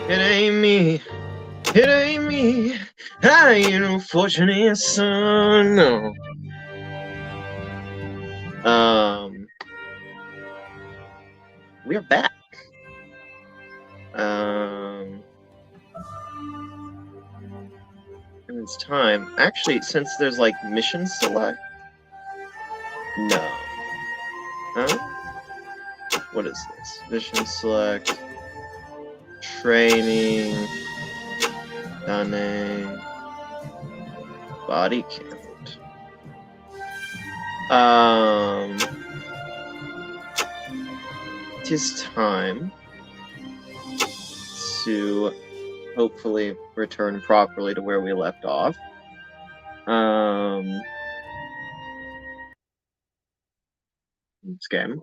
It ain't me. It ain't me. I ain't no fortunate son. No. We are back. And it's time. Actually, since there's like mission select. No. Huh? What is this? Mission select. Training. Stunning. Body count. It is time to hopefully return properly to where we left off. This game.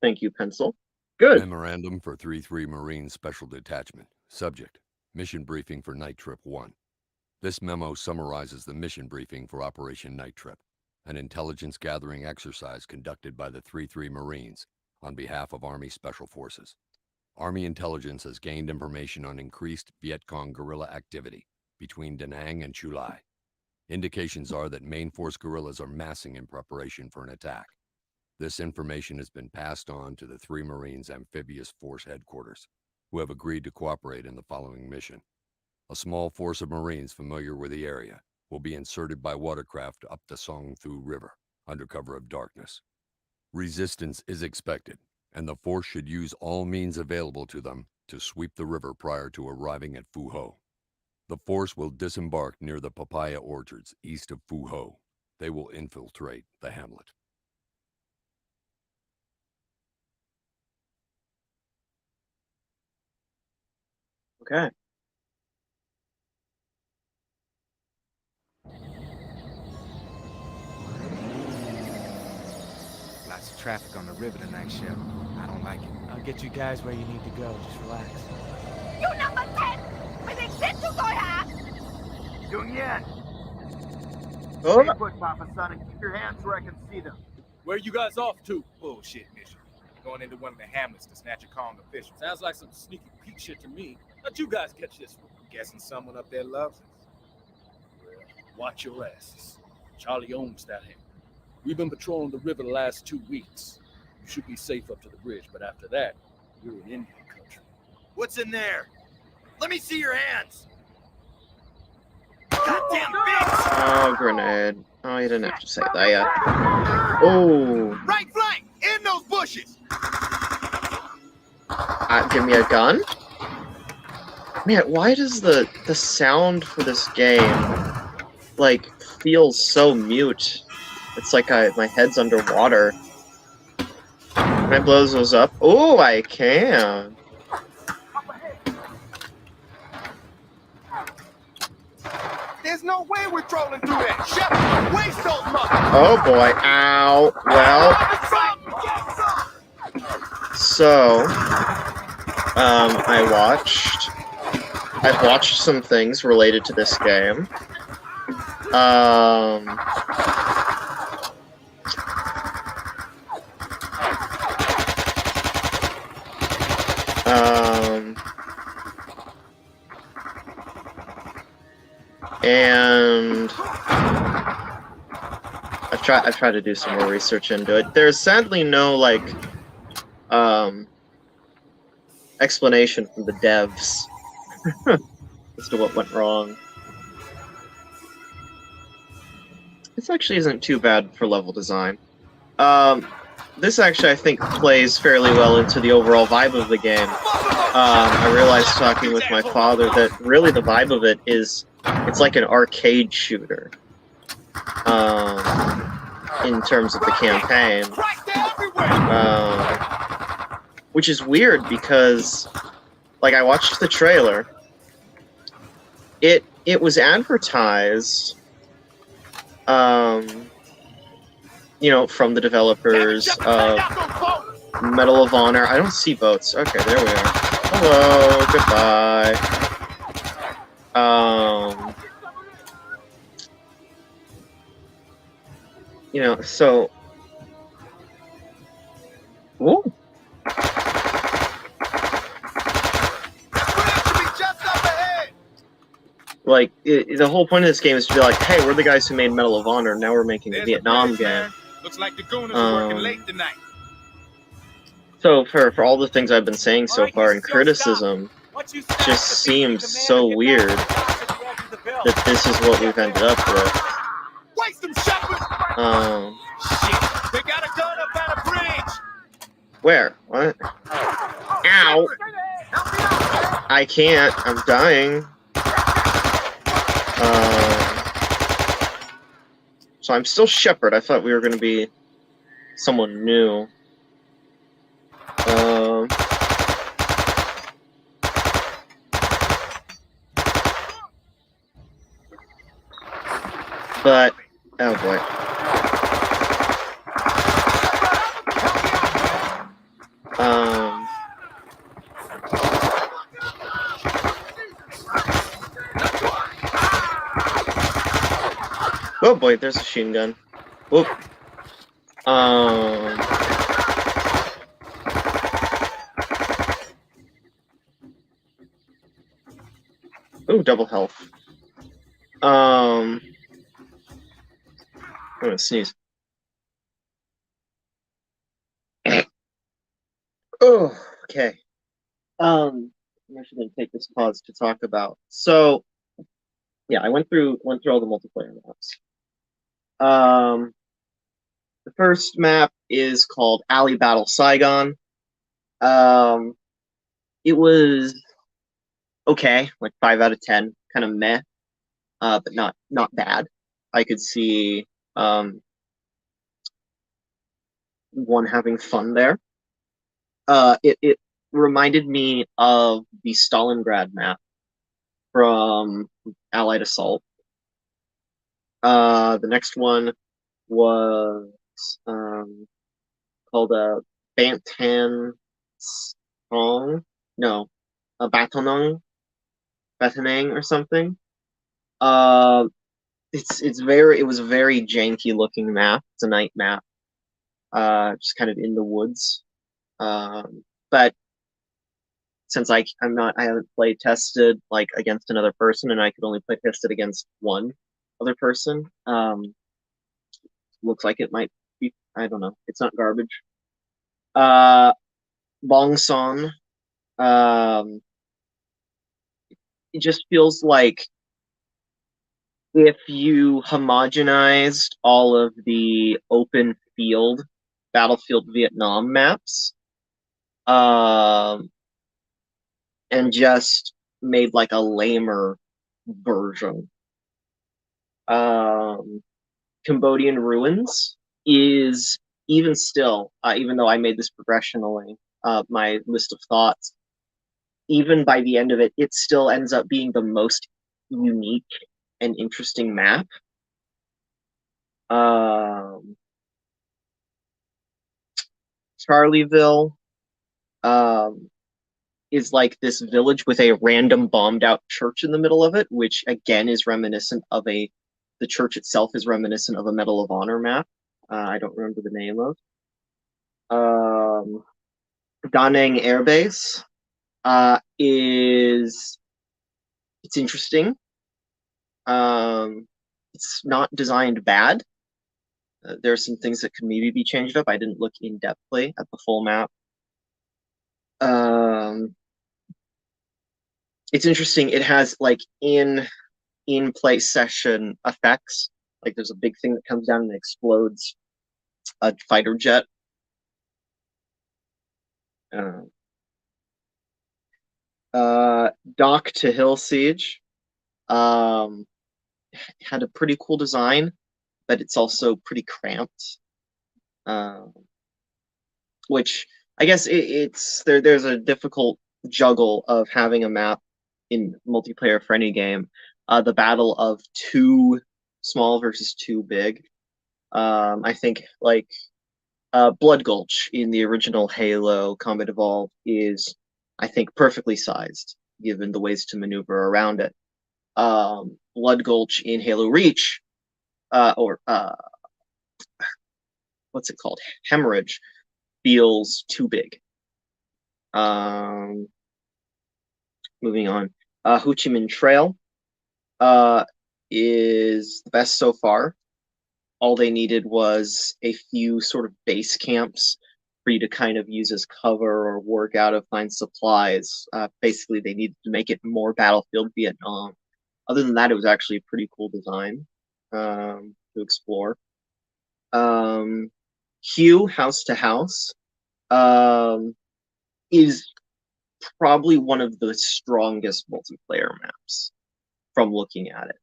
Thank you, pencil. Good. Memorandum for 3-3 Marine Special Detachment. Subject: Mission Briefing for Night Trip 1. This memo summarizes the mission briefing for Operation Night Trip, an intelligence gathering exercise conducted by the 3-3 Marines on behalf of Army Special Forces. Army intelligence has gained information on increased Viet Cong guerrilla activity between Da Nang and Chu Lai. Indications are that main force guerrillas are massing in preparation for an attack. This information has been passed on to the 3 Marines Amphibious Force Headquarters, who have agreed to cooperate in the following mission. A small force of Marines familiar with the area will be inserted by watercraft up the Song Thu River, under cover of darkness. Resistance is expected, and the force should use all means available to them to sweep the river prior to arriving at Phu Ho. The force will disembark near the papaya orchards east of Phu Ho. They will infiltrate the hamlet. Okay. Lots of traffic on the river tonight, Sheriff. I don't like it. I'll get you guys where you need to go. Just relax. You number 10! Mày định giết chúng tôi hả? Doing Yen. Oh. Stay put, Papa Son, and keep your hands where I can see them. Where you guys off to? Bullshit mission. Going into one of the hamlets to snatch a Kong official. Sounds like some sneaky peek shit to me. How'd you guys catch this one? Guessing someone up there loves us. Well, watch your asses. Charlie owns that hamlet. We've been patrolling the river the last 2 weeks. You should be safe up to the bridge, but after that, you're in Indian country. What's in there? Let me see your hands. Goddamn bitch! Oh, grenade. Oh, you didn't have to say that yet. Oh. Right flank! In those bushes! Give me a gun? Man, why does the sound for this game, like, feel so mute? It's like my head's underwater. Can I blow those up? Oh, I can. There's no way we're trolling through that. Shepard, waste those muggers! Oh boy, ow. Well, so, I've watched some things related to this game. And I've tried to do some more research into it. There's sadly no like explanation from the devs as to what went wrong. This actually isn't too bad for level design. This actually, I think, plays fairly well into the overall vibe of the game. I realized talking with my father that really the vibe of it is, it's like an arcade shooter. In terms of the campaign. Which is weird because, like, I watched the trailer. It was advertised, you know, from the developers of Medal of Honor. I don't see boats. Okay, there we are. Hello, goodbye. You know, so... Ooh. the whole point of this game is to be like, hey, we're the guys who made Medal of Honor. Now we're making a There's Vietnam bridge, game. man. Looks like the Gooners are working Um, late tonight. So for all the things I've been saying so Alright, far this in is your criticism, Once you it snatch just the seems PC command so of your weird guns, the dots at the edge of the bill. that this is what we've ended up with. Waste them, Shepard! Shit! They got a gun up at a bridge! Where? What? Ow! I can't. I'm dying. So I'm still Shepard. I thought we were going to be someone new. But oh boy. Oh boy, there's a machine gun. Whoop. Ooh, double health. I'm gonna sneeze. Oh, okay. I'm actually gonna take this pause to talk about. So, yeah, I went through all the multiplayer maps. The first map is called Alley Battle Saigon. It was okay, like 5 out of 10, kind of meh, but not bad. I could see one having fun there. It reminded me of the Stalingrad map from Allied Assault. The next one was called a Bantan Song. No, a Batonang or something. It was a very janky looking map. It's a night map. Just kind of in the woods. But since I haven't play tested like against another person, and I could only play tested against one other person. Looks like it might be. I don't know. It's not garbage. Bong Son. It just feels like if you homogenized all of the open field Battlefield Vietnam maps, and just made like a lamer version. Cambodian Ruins is even still, even though I made this progressionally, my list of thoughts, even by the end of it, it still ends up being the most unique and interesting map. Charlieville is like this village with a random bombed out church in the middle of it, which again is reminiscent of the church itself is reminiscent of a Medal of Honor map. I don't remember the name of. Da Nang Air Base it's interesting. It's not designed bad. There are some things that could maybe be changed up. I didn't look in depthly at the full map. It's interesting. It has like in play session effects. Like there's a big thing that comes down and explodes a fighter jet. Dock to Hill Siege had a pretty cool design, but it's also pretty cramped. Which I guess it's there's a difficult juggle of having a map in multiplayer for any game. The battle of too small versus too big. I think like Blood Gulch in the original Halo Combat Evolved is, I think, perfectly sized given the ways to maneuver around it. Blood Gulch in Halo Reach, or what's it called? Hemorrhage feels too big. Moving on. Ho Chi Minh Trail. is the best so far. All they needed was a few sort of base camps for you to kind of use as cover or work out of, find supplies. Basically, they needed to make it more Battlefield Vietnam. Other than that, it was actually a pretty cool design to explore. Hue, House to House, is probably one of the strongest multiplayer maps from looking at it.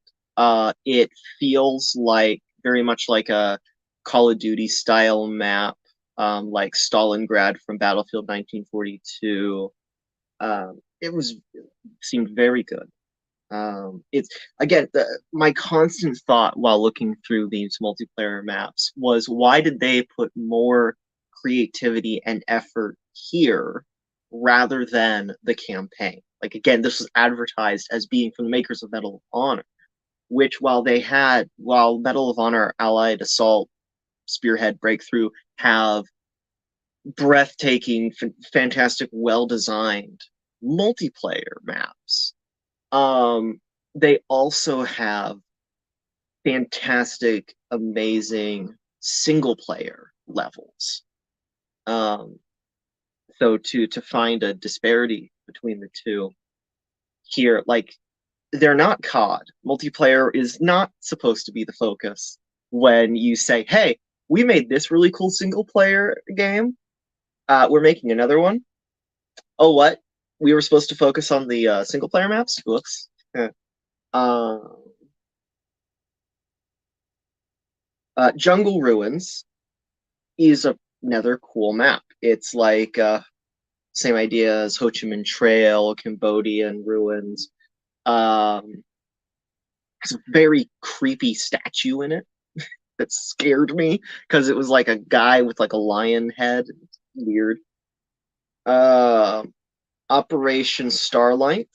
It feels like very much like a Call of Duty style map, like Stalingrad from Battlefield 1942. It seemed very good. It's again my constant thought while looking through these multiplayer maps was, why did they put more creativity and effort here rather than the campaign? Like, again, this was advertised as being from the makers of Medal of Honor, which while Medal of Honor, Allied Assault, Spearhead, Breakthrough have breathtaking, fantastic, well-designed multiplayer maps, they also have fantastic, amazing single player levels. So to find a disparity between the two here, like, they're not COD. Multiplayer is not supposed to be the focus when you say, hey, we made this really cool single player game. We're making another one. Oh, what? We were supposed to focus on the single player maps? Whoops. Jungle Ruins is another cool map. It's like same idea as Ho Chi Minh Trail, Cambodian ruins. Has a very creepy statue in it that scared me because it was like a guy with like a lion head. Weird. Operation Starlight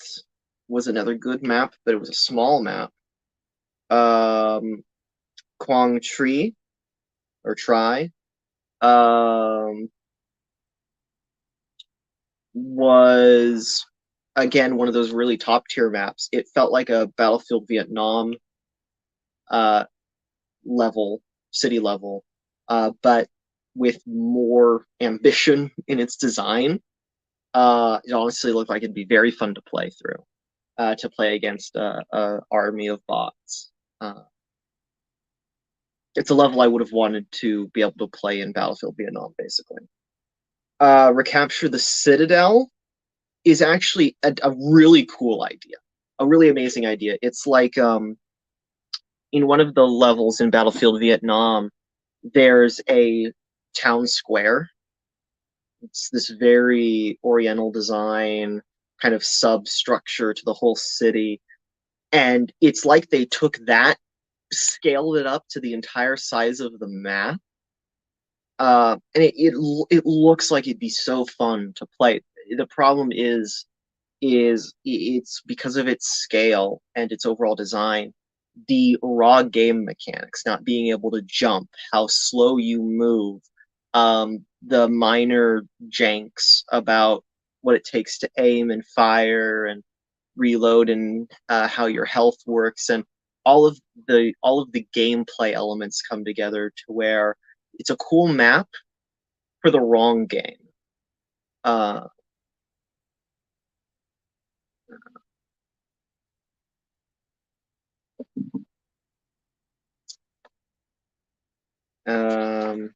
was another good map, but it was a small map. Quang Tri or Try was again one of those really top tier maps. It felt like a Battlefield Vietnam level, city level, but with more ambition in its design. It honestly looked like it'd be very fun to play through, to play against a army of bots. It's a level I would have wanted to be able to play in Battlefield Vietnam, basically. Recapture the Citadel is actually a really cool idea, a really amazing idea. It's like in one of the levels in Battlefield Vietnam, there's a town square. It's this very oriental design, kind of substructure to the whole city. And it's like they took that, scaled it up to the entire size of the map. And it looks like it'd be so fun to play. The problem is it's because of its scale and its overall design, the raw game mechanics, not being able to jump, how slow you move, the minor janks about what it takes to aim and fire and reload, and how your health works, and all of the gameplay elements come together to where it's a cool map for the wrong game. Um,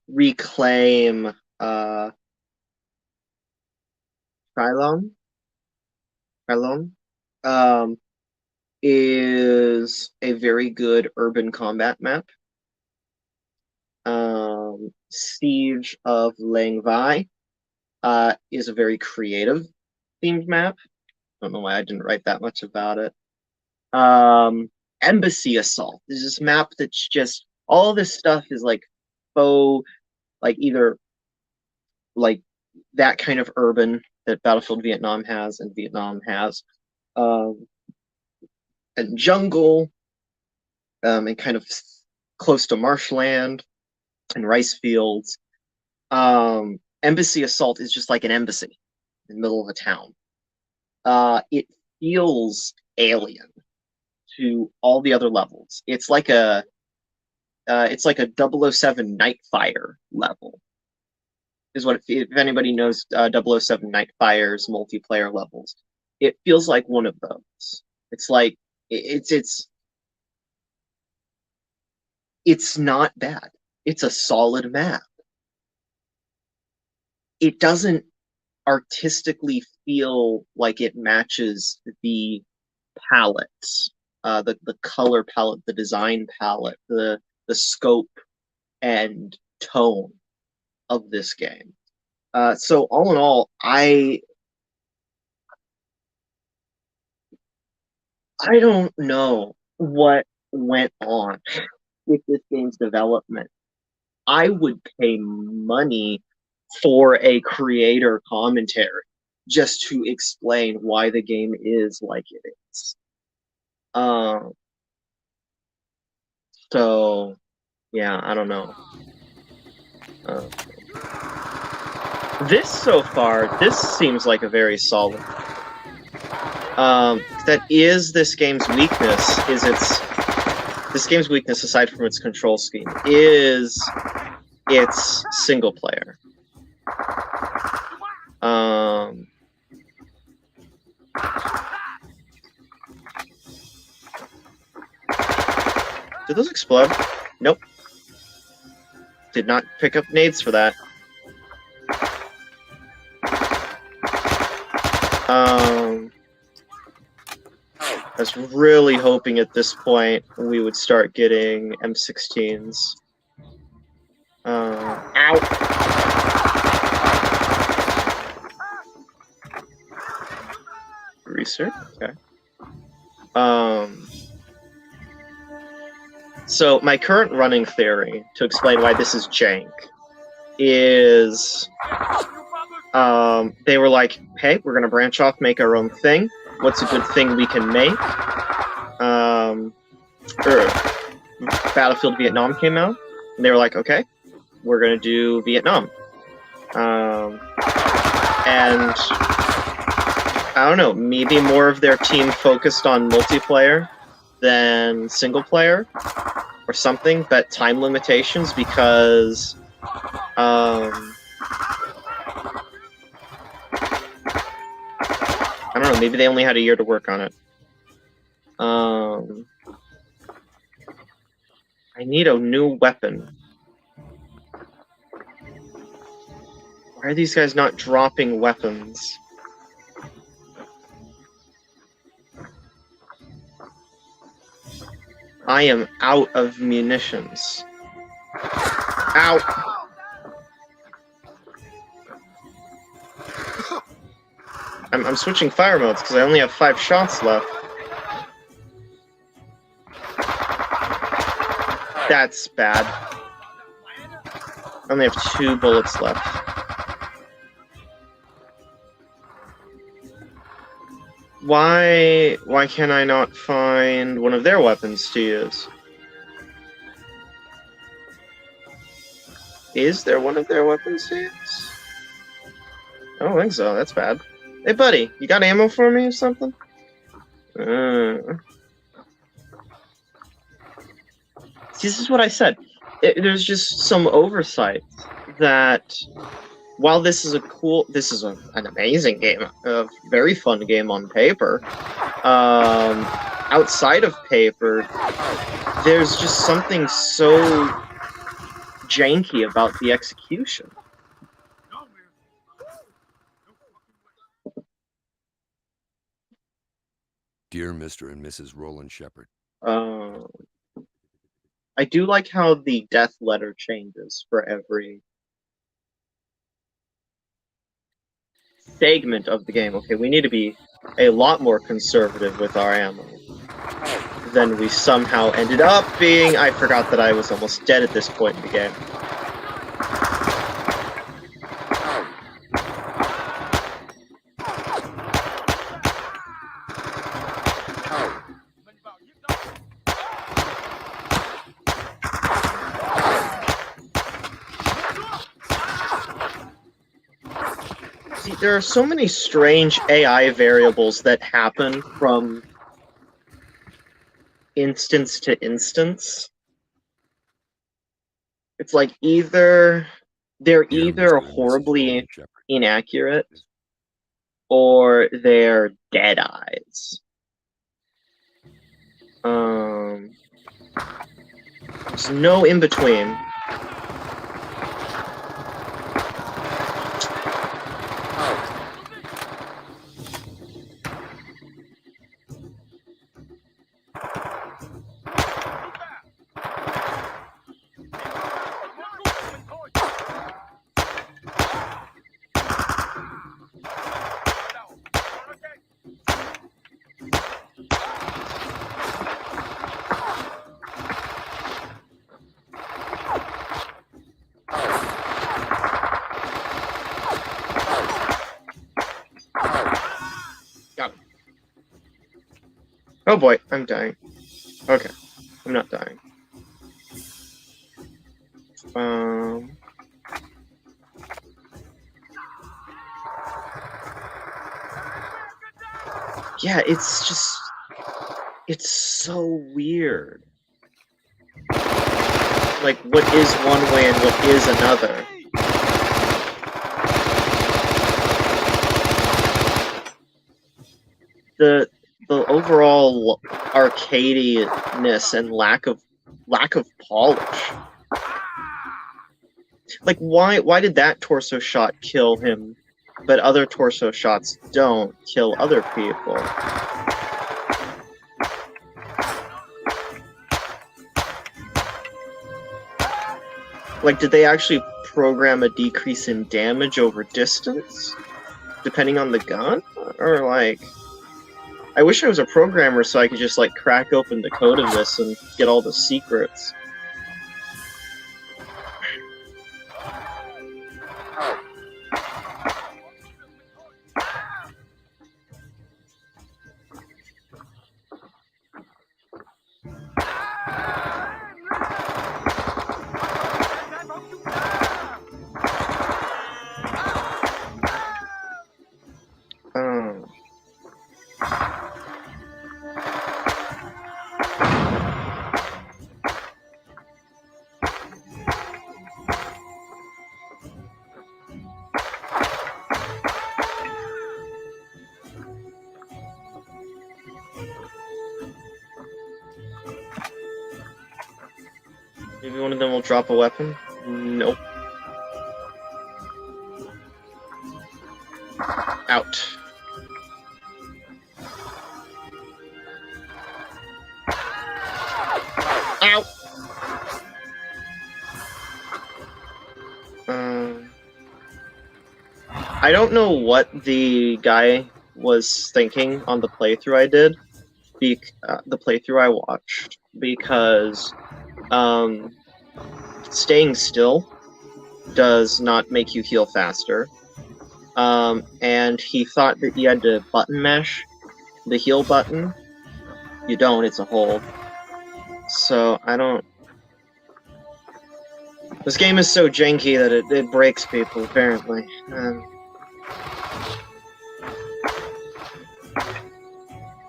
Reclaim Krylon. Krylon is a very good urban combat map. Siege of Lang Vai is a very creative themed map. Don't know why I didn't write that much about it. Embassy Assault is this map that's just, all this stuff is like faux, like either like that kind of urban that Battlefield Vietnam has and Vietnam has, and jungle, and kind of close to marshland and rice fields. Embassy Assault is just like an embassy in the middle of a town. It feels alien to all the other levels. It's like a 007 Nightfire level. Is what if anybody knows 007 Nightfire's multiplayer levels, it feels like one of those. It's like it's not bad. It's a solid map. It doesn't artistically feel like it matches the palette, the color palette, the design palette, the scope and tone of this game. So all in all, I don't know what went on with this game's development. I would pay money for a creator commentary just to explain why the game is like it is. So yeah, I don't know. This so far, this seems like a very solid. That is this game's weakness. This game's weakness, aside from its control scheme, is its single player. Did those explode? Nope. Did not pick up nades for that. I was really hoping at this point we would start getting M16s. Ow! Research? Okay. So my current running theory to explain why this is jank is they were like, hey, we're gonna branch off, make our own thing. What's a good thing we can make? Battlefield Vietnam came out, and they were like, okay, we're gonna do Vietnam. And I don't know, maybe more of their team focused on multiplayer than single player or something, but time limitations because I don't know, maybe they only had a year to work on it. I need a new weapon. Why are these guys not dropping weapons? I am out of munitions. Ow! I'm switching fire modes because I only have 5 shots left. That's bad. I only have 2 bullets left. Why can I not find one of their weapons to use? Is there one of their weapons to use? I don't think so, that's bad. Hey buddy, you got ammo for me or something? See, this is what I said. There's just some oversight that while this is an amazing game, a very fun game on paper, outside of paper, there's just something so janky about the execution. Dear Mr. and Mrs. Roland Shepard. I do like how the death letter changes for every segment of the game. Okay, we need to be a lot more conservative with our ammo than we somehow ended up being. I forgot that I was almost dead at this point in the game. See, there are so many strange AI variables that happen from instance to instance. It's like they're Dear either Mr. and Mrs. horribly Roman Shepherd, inaccurate or they're dead eyes. There's no in between. Got him. Oh boy, I'm dying. Okay, I'm not dying. Yeah, it's so weird. Like, what is one way and what is another? The overall arcadiness and lack of polish. Like, why did that torso shot kill him, but other torso shots don't kill other people? Like, did they actually program a decrease in damage over distance, depending on the gun? Or, like... I wish I was a programmer so I could just, like, crack open the code of this and get all the secrets. Maybe one of them will drop a weapon? Nope. Out. Ow! I don't know what the guy was thinking on the playthrough I did, the playthrough I watched, because staying still does not make you heal faster. And he thought that you had to button mash the heal button. You don't, it's a hold. So, I don't... This game is so janky that it breaks people, apparently.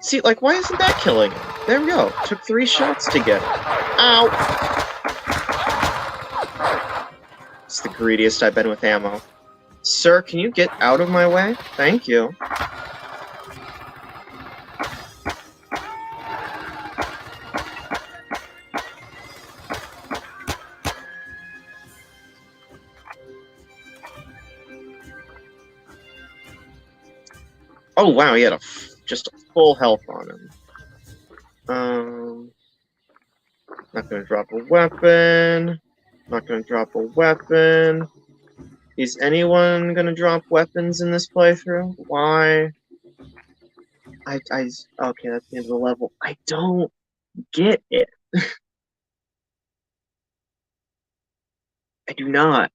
See, like, why isn't that killing him? There we go. Took 3 shots to get it. Ow! It's the greediest I've been with ammo. Sir, can you get out of my way? Thank you. Oh wow, he had just a full health on him. Not gonna drop a weapon. Not gonna drop a weapon. Is anyone gonna drop weapons in this playthrough? Why? Okay, that's the end of the level. I don't get it. I do not.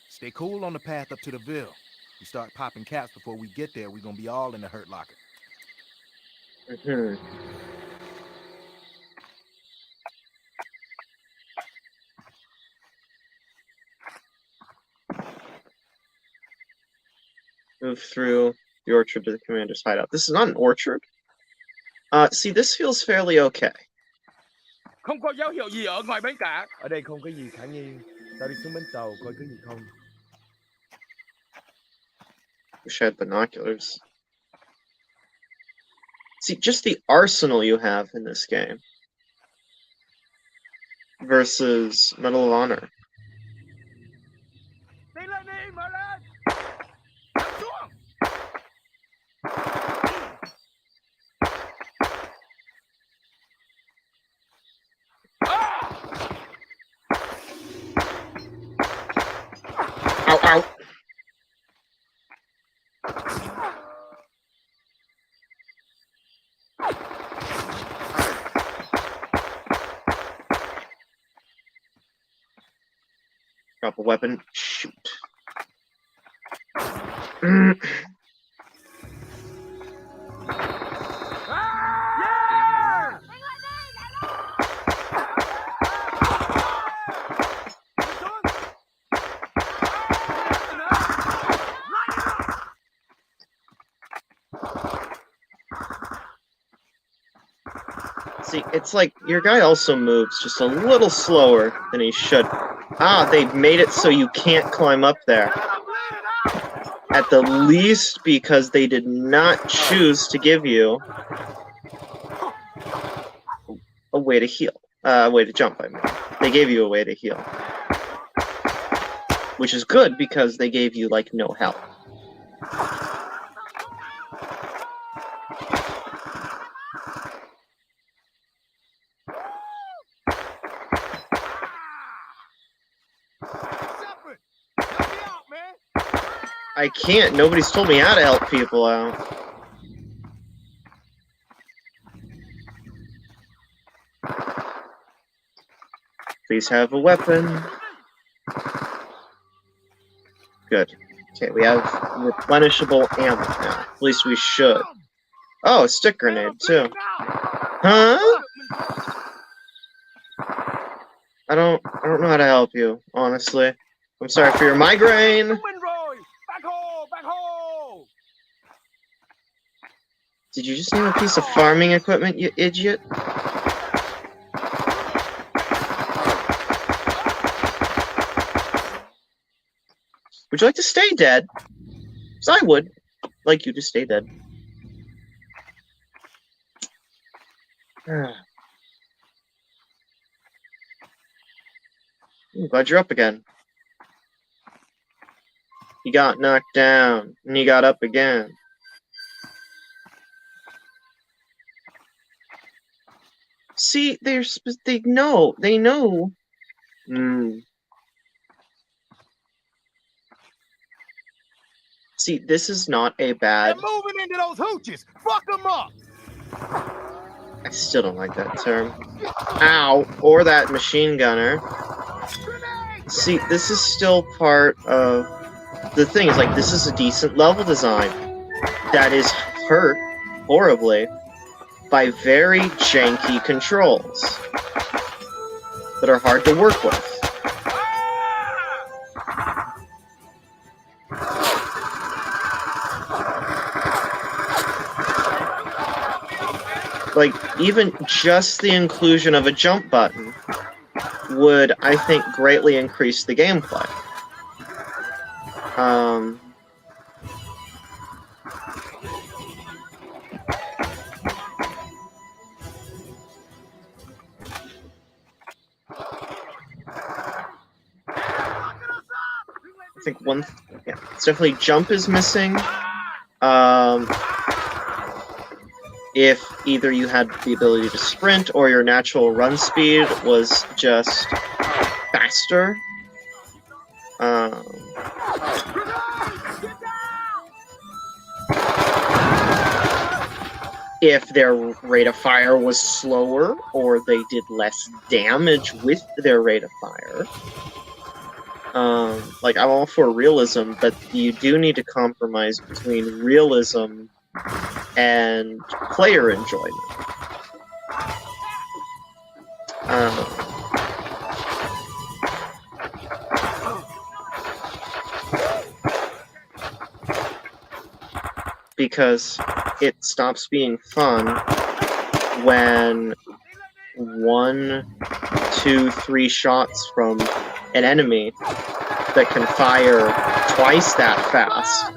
Stay cool on the path up to the Ville. You start popping caps before we get there, we're gonna be all in the hurt locker. Hmm. Move through the orchard to the commander's hideout. This is not an orchard. See, this feels fairly okay. Không có dấu hiệu gì ở ngoài bến cả. Ở đây không có gì khả nghi. Tao đi xuống bến tàu coi có gì không. Wish I had binoculars. See, just the arsenal you have in this game versus Medal of Honor. Đi lên đi, mở lên. Xuống. Ow, ow. Drop a weapon. Shoot. See, it's like your guy also moves just a little slower than he should. Ah, they've made it so you can't climb up there. At the least because they did not choose to give you a way to heal. A way to jump, I mean. They gave you a way to heal. Which is good because they gave you, like, no health. I can't. Nobody's told me how to help people out. Please have a weapon. Good. Okay, we have replenishable ammo now. At least we should. Oh, a stick grenade, too. Huh? I don't know how to help you, honestly. I'm sorry for your migraine. Did you just name a piece of farming equipment, you idiot? Would you like to stay dead? Because I would like you to stay dead. I'm glad you're up again. You got knocked down, and you got up again. See, they know. See, this is not a bad. They're moving into those hooches. Fuck them up. I still don't like that term. Ow, or that machine gunner. See, this is still part of the thing. Is like this is a decent level design that is hurt horribly by very janky controls that are hard to work with. Like, even just the inclusion of a jump button would, I think, greatly increase the gameplay. I think yeah, it's definitely jump is missing. If either you had the ability to sprint or your natural run speed was just faster. If their rate of fire was slower or they did less damage with their rate of fire. Like, I'm all for realism, but you do need to compromise between realism and player enjoyment. Because it stops being fun when 1, 2, 3 shots from an enemy that can fire twice that fast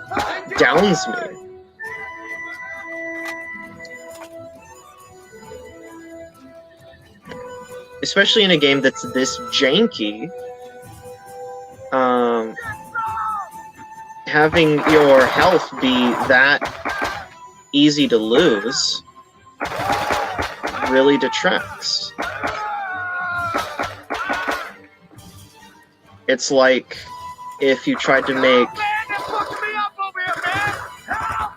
downs me. Especially in a game that's this janky, having your health be that easy to lose really detracts. It's like if you tried to make...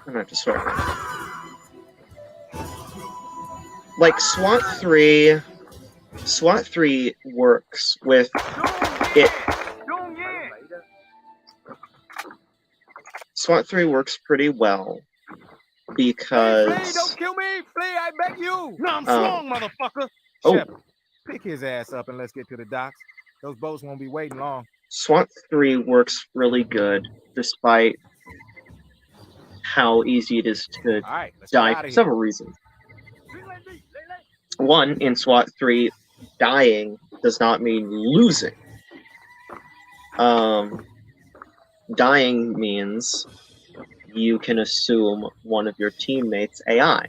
I'm not just swearing. Like, SWAT 3 works with it. SWAT 3 works pretty well because... Flay, don't kill me! Flay, I beg you! No, I'm Oh. strong, motherfucker! Oh. Shepard, pick his ass up and let's get to the docks. Those boats won't be waiting long. SWAT 3 works really good despite how easy it is to All right, let's die get out for of here. several reasons. One, in SWAT 3, dying does not mean losing. Dying means you can assume one of your teammates' AI,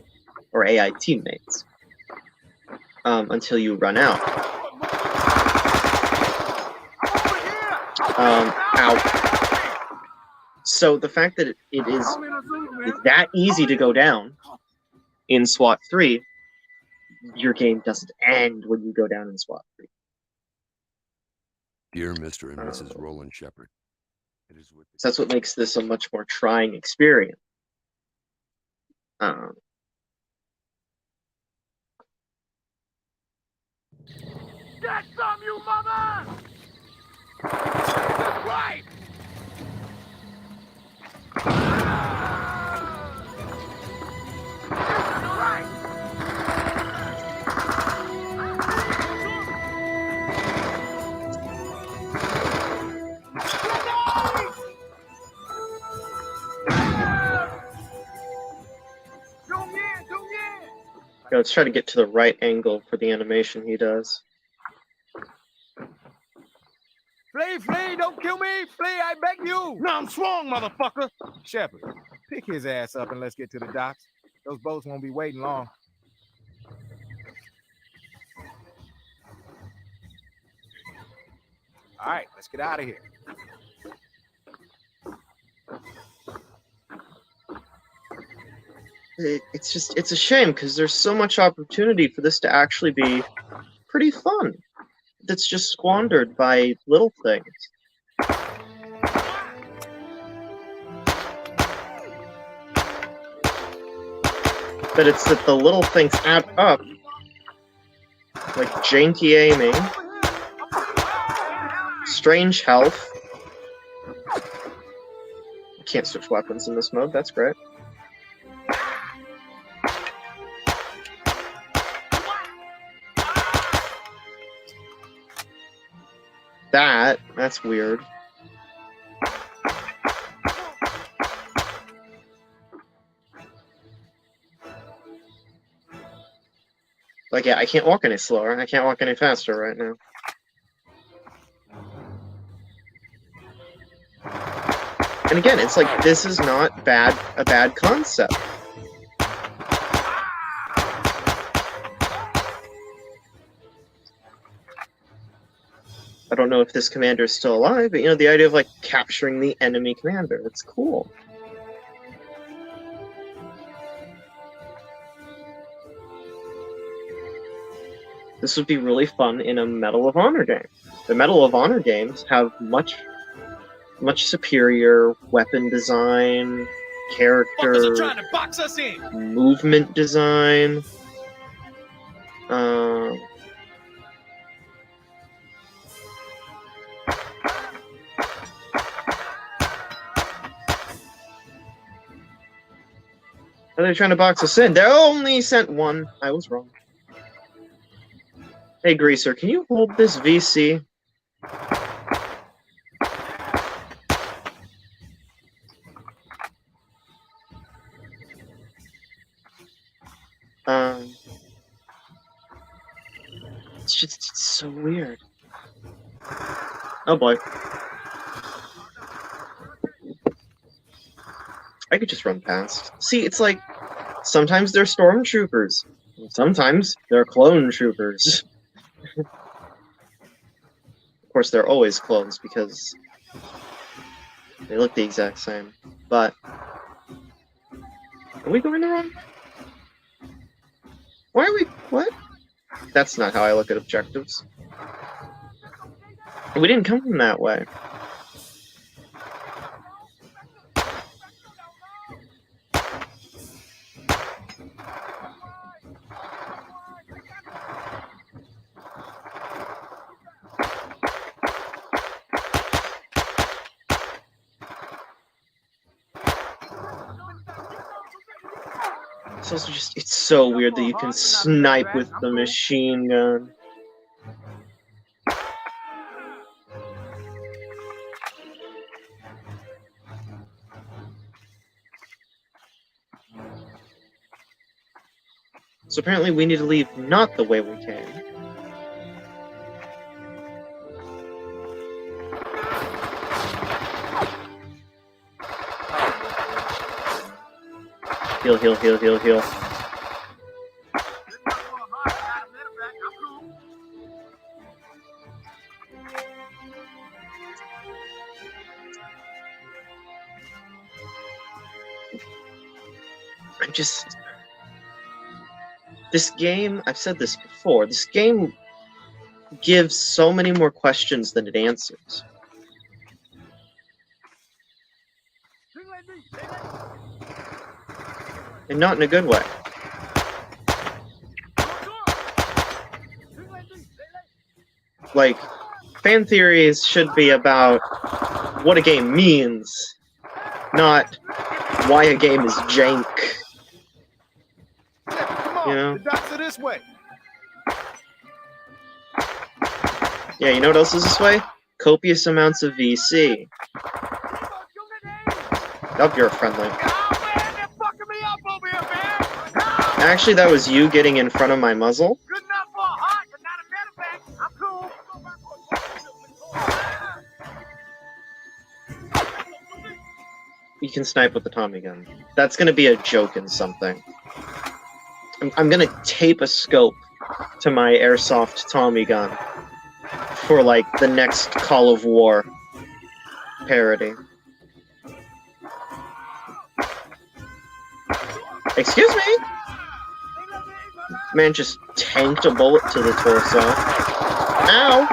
or AI teammates, until you run out. Ow. So the fact that it is that easy to go down in SWAT 3, your game doesn't end when you go down in SWAT 3. Dear Mr. and Mrs. Roland Shepard, it is with So that's what makes this a much more trying experience. Get some, you mother! That's right! Yeah, let's try to get to the right angle for the animation he does. Flay, don't kill me! Flay, I beg you! No, I'm strong, motherfucker! Shepard, pick his ass up and let's get to the docks. Those boats won't be waiting long. All right, let's get out of here. It's a shame because there's so much opportunity for this to actually be pretty fun. That's just squandered by little things. But it's that the little things add up, like janky aiming, strange health. I can't switch weapons in this mode, that's great. That's weird. Like, yeah, I can't walk any slower. I can't walk any faster right now. And again, it's like, this is not a bad concept. I don't know if this commander is still alive, but, you know, the idea of, like, capturing the enemy commander, it's cool. This would be really fun in a Medal of Honor game. The Medal of Honor games have much superior weapon design, character, trying to box us in. movement design. Are they trying to box us in? They only sent one. I was wrong. Hey, Greaser, can you hold this VC? It's so weird. Oh boy. I could just run past. See, it's like, sometimes they're stormtroopers, and sometimes they're clone troopers. Of course, they're always clones because they look the exact same. But are we going the wrong? Why are we? What? That's not how I look at objectives. We didn't come from that way. It's also just, it's so weird that you can snipe with the machine gun. So apparently we need to leave not the way we came. Heal, heal, heal, heal, heal. I'm just... This game, I've said this before, this game gives so many more questions than it answers. And not in a good way. Like, fan theories should be about what a game means, not why a game is jank. Come on, You know? the docks are this way. Yeah, you know what else is this way? Copious amounts of VC. Oh, you're friendly. Oh, man, they're fucking me up over here, man. Oh, Actually, that was you getting in front of my muzzle. good enough for a heart, but not a medevac. I'm cool. You can snipe with the Tommy gun. That's gonna be a joke in something. I'm gonna tape a scope to my airsoft Tommy gun for, like, the next Call of War parody. Excuse me? Man just tanked a bullet to the torso. Ow!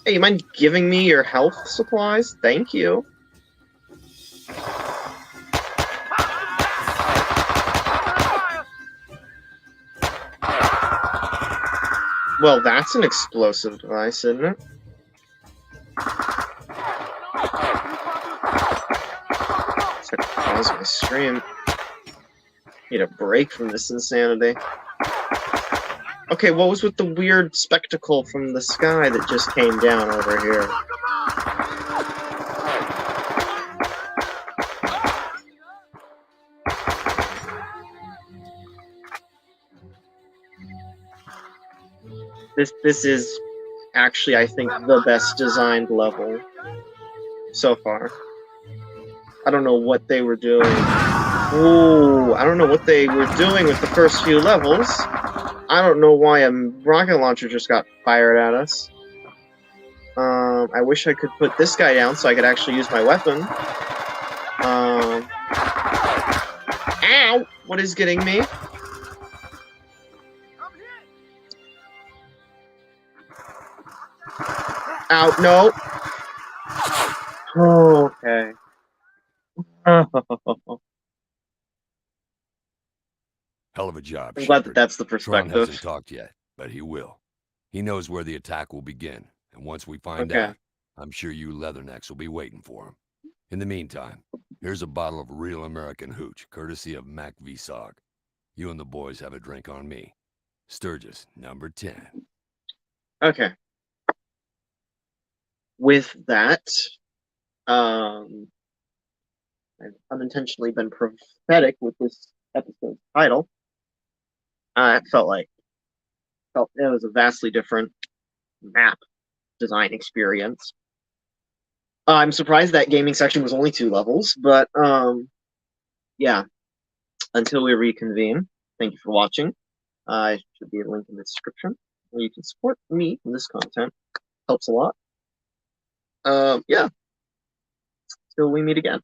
Hey, you mind giving me your health supplies? Thank you. Well, that's an explosive device, isn't it? It's gonna pause my stream. Need a break from this insanity. Okay, what was with the weird spectacle from the sky that just came down over here? This is actually, I think, the best designed level so far. I don't know what they were doing. Ooh, I don't know what they were doing with the first few levels. I don't know why a rocket launcher just got fired at us. I wish I could put this guy down so I could actually use my weapon. Ow! What is getting me? Ow, no! Oh, okay. Hell of a job, I'm glad that Shepard. that's the Tron hasn't perspective. talked yet, but he will. He knows where the attack will begin, and once we find Okay. out, I'm sure you leathernecks will be waiting for him. In the meantime, here's a bottle of real American hooch, courtesy of Mac VSOG. You and the boys have a drink on me. Sturgis, number 10. Okay. With that, I've unintentionally been prophetic with this episode's title. It felt it was a vastly different map design experience. I'm surprised that gaming section was only 2 levels, but yeah. Until we reconvene, thank you for watching. Should be a link in the description where you can support me in this content. Helps a lot. Yeah. Till we meet again.